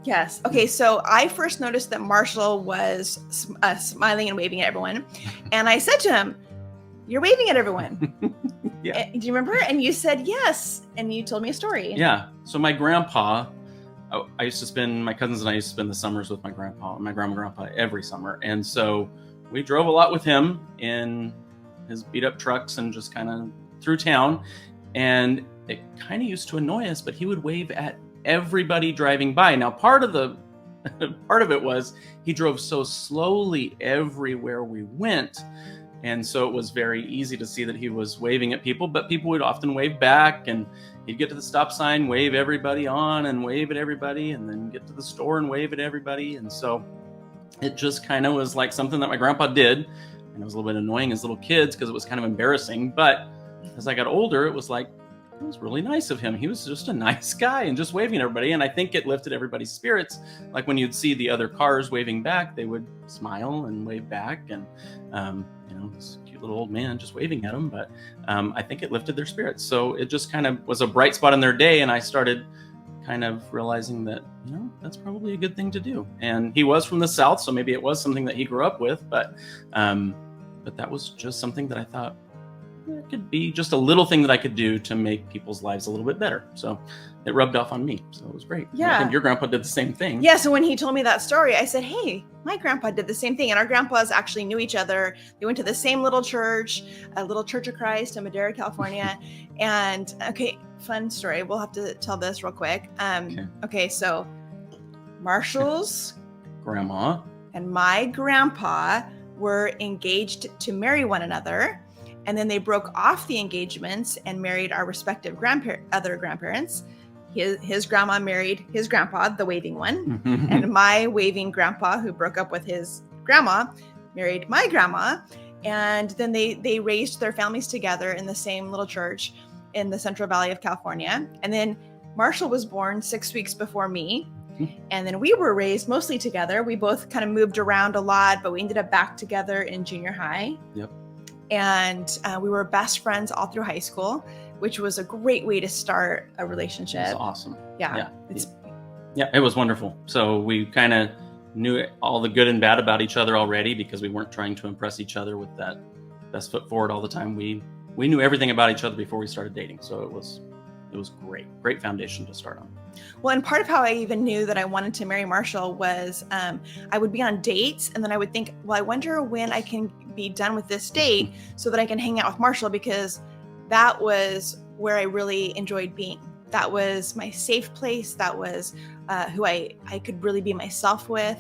Yes. Okay. So I first noticed that Marshall was smiling and waving at everyone. And I said to him, "You're waving at everyone." Yeah. Do you remember? And you said yes. And you told me a story. Yeah. So my grandpa, my cousins and I used to spend the summers with my grandpa and my grandpa every summer. And so we drove a lot with him in his beat up trucks and just kind of through town. And it kind of used to annoy us, but he would wave at everybody driving by. Now, part of it was he drove so slowly everywhere we went. And so it was very easy to see that he was waving at people, but people would often wave back, and he'd get to the stop sign, wave everybody on and wave at everybody, and then get to the store and wave at everybody. And so it just kind of was like something that my grandpa did. And it was a little bit annoying as little kids because it was kind of embarrassing. But as I got older, it was like, it was really nice of him. He was just a nice guy and just waving at everybody. And I think it lifted everybody's spirits. Like when you'd see the other cars waving back, they would smile and wave back. And, this cute little old man just waving at them. But I think it lifted their spirits. So it just kind of was a bright spot in their day. And I started kind of realizing that, that's probably a good thing to do. And he was from the South, so maybe it was something that he grew up with. But that was just something that I thought, it could be just a little thing that I could do to make people's lives a little bit better. So it rubbed off on me. So it was great. Yeah. I think your grandpa did the same thing. Yeah. So when he told me that story, I said, hey, my grandpa did the same thing. And our grandpas actually knew each other. They went to the same little church, a little Church of Christ in Madera, California. And okay, fun story. We'll have to tell this real quick. Okay. So Marshall's grandma and my grandpa were engaged to marry one another. And then they broke off the engagements and married our respective other grandparents. His grandma married his grandpa, the waving one. And my waving grandpa, who broke up with his grandma, married my grandma. And then they raised their families together in the same little church in the Central Valley of California. And then Marshall was born 6 weeks before me. And then we were raised mostly together. We both kind of moved around a lot, but we ended up back together in junior high. Yep. And we were best friends all through high school, which was a great way to start a relationship. It was awesome. Yeah. It was wonderful. So we kind of knew all the good and bad about each other already because we weren't trying to impress each other with that best foot forward all the time. We knew everything about each other before we started dating. So it was great foundation to start on. Well, and part of how I even knew that I wanted to marry Marshall was I would be on dates and then I would think, well, I wonder when I can be done with this date so that I can hang out with Marshall, because that was where I really enjoyed being. That was my safe place. That was who I could really be myself with.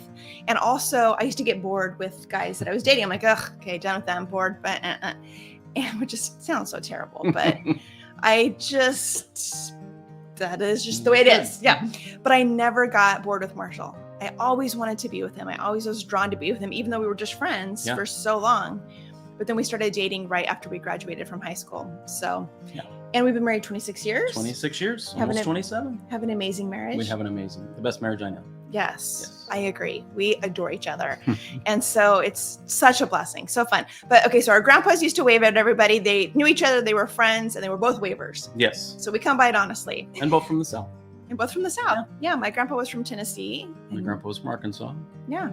And also I used to get bored with guys that I was dating. I'm like, ugh, okay, done with them, bored, but and it just sounds so terrible, but that is just the way it is. Yeah. But I never got bored with Marshall. I always wanted to be with him. I always was drawn to be with him, even though we were just friends for so long. But then we started dating right after we graduated from high school. So, and we've been married 26 years. 26 years, almost 27. Have an amazing marriage. We have the best marriage I know. Yes, I agree. We adore each other. And so it's such a blessing. So fun. But okay, so our grandpas used to wave at everybody. They knew each other. They were friends and they were both wavers. Yes. So we come by it honestly. And both from the South. And both from the South. Yeah. My grandpa was from Tennessee. My grandpa was from Arkansas. Yeah.